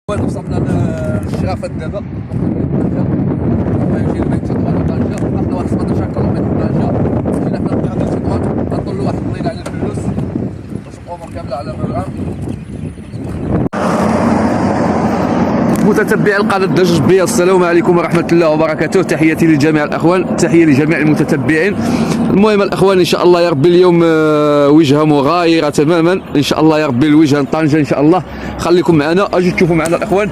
وصلنا للشرافة دابا كاين البيت تدخل طنجة، رحنا واحد 17 كيلومتر طنجة، مسكينة حنا نطلعو درت دوات، غنطلو واحد الليلة على الفلوس باش الأمور كاملة على مرام. متتبعي القناة الدجاج بيض، السلام عليكم ورحمة الله وبركاته، تحياتي لجميع الأخوان، تحية لجميع المتتبعين. المهم الأخوان إن شاء الله يا ربي اليوم وجهة مغايرة تماما إن شاء الله يا ربي، الوجهة طنجة إن شاء الله. خليكم معنا، أجي تشوفوا معنا الأخوان.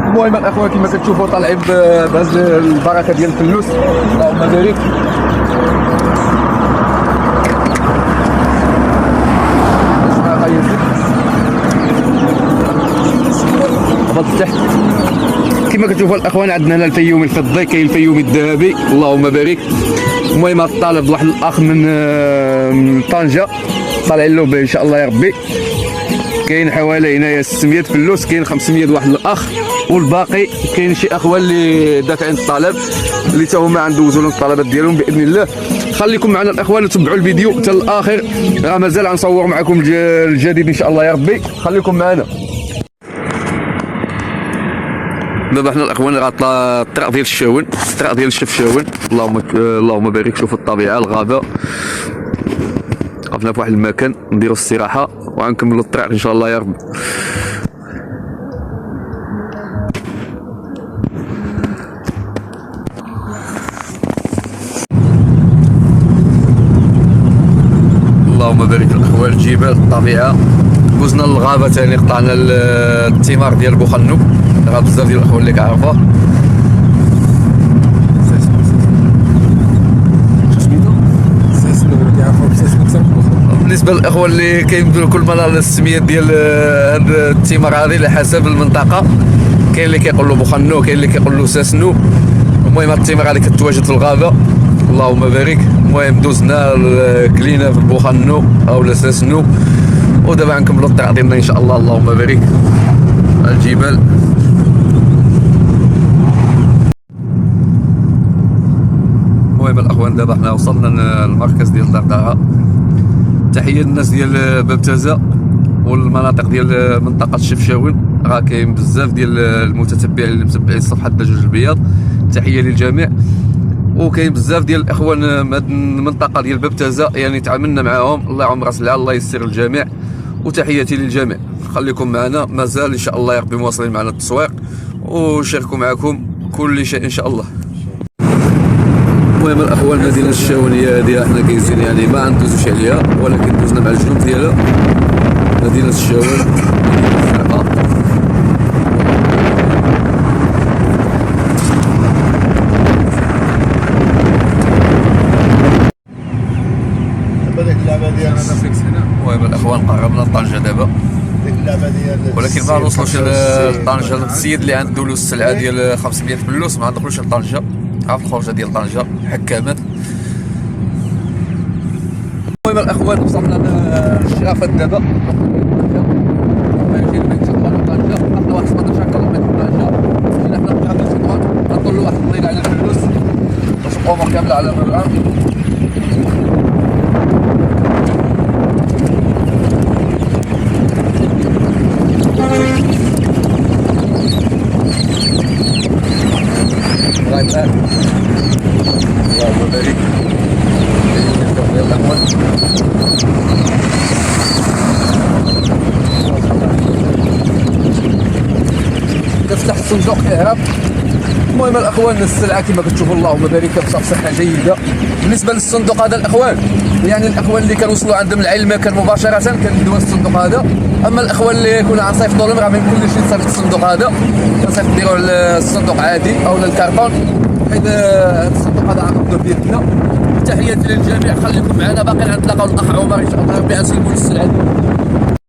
المهم الأخوان كما كتشوفوا طالعين بهذه البركة ديال الفلوس، اللهم بارك. تحت كما كتشوفوا الاخوان عندنا هنا الفيوم الفضي، كاين الفيوم الذهبي، اللهم بارك. المهم الطالب واحد الاخ من طنجه طالعين له به ان شاء الله يا ربي. كاين حوالي هنايا 600 فلوس، كاين 500 واحد الاخ، والباقي كاين شي اخوان اللي دافعين الطلب اللي تا هما غندوزوا لهم الطلبات ديالهم باذن الله. خليكم معنا الاخوان وتبعوا الفيديو حتى الاخر، راه مازال غنصور معكم الجديد ان شاء الله يا ربي. خليكم معنا. دابا حنا الاخوان غطا الطريق ديال الشاون، الطريق ديال الشفشاون، اللهم بارك. شوفوا الطبيعه، الغابه. وقفنا في واحد المكان نديروا استراحه وغنكملوا الطريق ان شاء الله يا رب. اللهم بارك الاخوان، الجبال، الطبيعه. دوزنا للغابه ثاني، قطعنا الثمار ديال بوخنو، راه بزاف ديال الاخوان اللي كيعرفوه. بالنسبه للاخوان اللي كيبدلوا كل مره السميات ديال هاد الثمار هذه على حسب المنطقه، كاين اللي كيقول له بوخنو، كاين اللي كيقول له ساسنو. المهم هاد الثمار هذه كتواجد في الغابه، اللهم بارك. المهم دوزنا كلينا في بوخنو او ساسنو، ودابا غنكملوا الطريق ديالنا ان شاء الله، اللهم بارك. الجبال. المهم الاخوان دابا حنا وصلنا للمركز ديال دردعه. تحيه للناس ديال بابتزه والمناطق ديال منطقه الشفشاون، راه كاين بزاف ديال المتتبعين اللي متبعين صفحه الدجاج البيض، تحيه للجميع. وكاين بزاف ديال الاخوان من هذه المنطقه ديال بابتزه، يعني تعاملنا معاهم، الله يعم راس العال، الله يسر الجميع، وتحياتي للجميع. خليكم معنا، مازال ان شاء الله يا ربي مواصلين معنا التسويق، وشاركوا معكم كل شيء ان شاء الله. المهم الاخوان مدينه الشاونيه هذه احنا كايزين يعني ما غندوزوش عليها، ولكن دوزنا مع الجنوب ديالها. مدينه الشاون، المهم الاخوان قربنا لطنجه دابا، ولكن ما نوصلوش لطنجه. السيد اللي عنده له السلعه ديال 500 فلوس ما غندخلوش لطنجه، عارف الخرجه ديال طنجه حكامات. المهم الاخوان وصلنا للشرافه دابا كاين البيت تدخل طنجه، رحنا واحد 17 كيلومتر طنجه، مسكينة حنا نطلعو درت دوات، غنطلو واحد الليلة على الفلوس باش الامور كامله على مرام. اللهم بارك. كتفتح الصندوق كيهرب. المهم الاخوان السلعه كما كتشوفوا اللهم بارك بصحه جيده. بالنسبه للصندوق هذا الاخوان، يعني الاخوان اللي كنوصلوا عندهم العلم كان مباشره كنديروا الصندوق هذا، اما الاخوان اللي يكونوا غنصيفطوا لهم راه ما يمكنليش نصيفط الصندوق هذا، كنصيفط نديروا الصندوق عادي او الكرتون، حيت الصندوق هذا غنقبلوا بيدنا. تحياتي للجميع، خليكم معنا، باقي غنتلاقاو الاخ عمر ان شاء الله ربي غنسلموا السلعه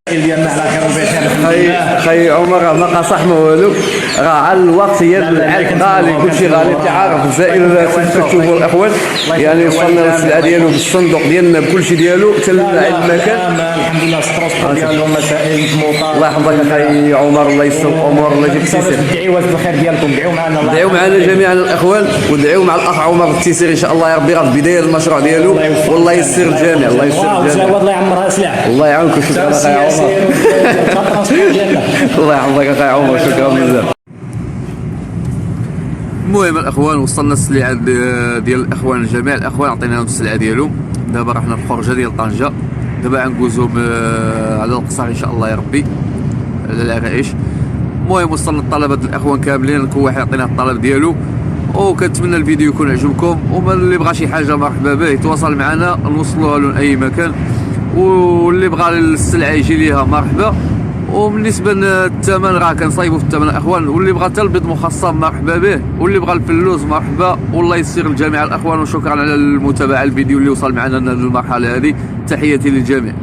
ديالنا على خير وبخير. خي عمر راه ما قاصح ما والو، راه على الوقت هي غالي، كلشي غالي، انت عارف. الجزائر كتشوفوا الاخوان يعني وصلنا للسلعه ديالو بالصندوق ديالنا بكلشي ديالو حتى المكان. الحمد لله الترونسبور ديالهم مسائل موطا. الله يحفظك اخي عمر، الله يسر الامور، الله يجيب التيسير. الدعوات بالخير ديالكم، دعوا معنا، دعوا معنا جميعا الاخوان، ودعوا مع الاخ عمر بالتيسير ان شاء الله يا ربي، راه في بدايه المشروع ديالو، والله يسر الجميع، الله يسر الجميع. الله يعمرها سلعه. الله يعاونكم، شكرا اخي عمر. الله يحفظك اخي عمر، شكرا بزاف. المهم الاخوان وصلنا السلعه ديال الاخوان، جميع الاخوان عطيناهم السلعه ديالهم. دابا رحنا الخرجه ديال طنجه، دابا غندوزو على القصر ان شاء الله يا ربي، على العرائش. المهم وصلنا الطلبات الاخوان كاملين، كل واحد عطينا الطلب ديالو، وكنتمنى الفيديو يكون عجبكم. ومن اللي بغى شي حاجه مرحبا به يتواصل معنا نوصلوها له لاي مكان، واللي بغى السلعه يجي ليها مرحبا. وبالنسبه للثمن راه كنصايبوا في الثمن الاخوان، واللي بغى حتى البيض مخصب مرحبا به، واللي بغى الفلوس مرحبا. والله يسر لجميع الاخوان، وشكرا على المتابعه الفيديو اللي وصل معنا لهذه المرحله هذه. تحياتي للجميع.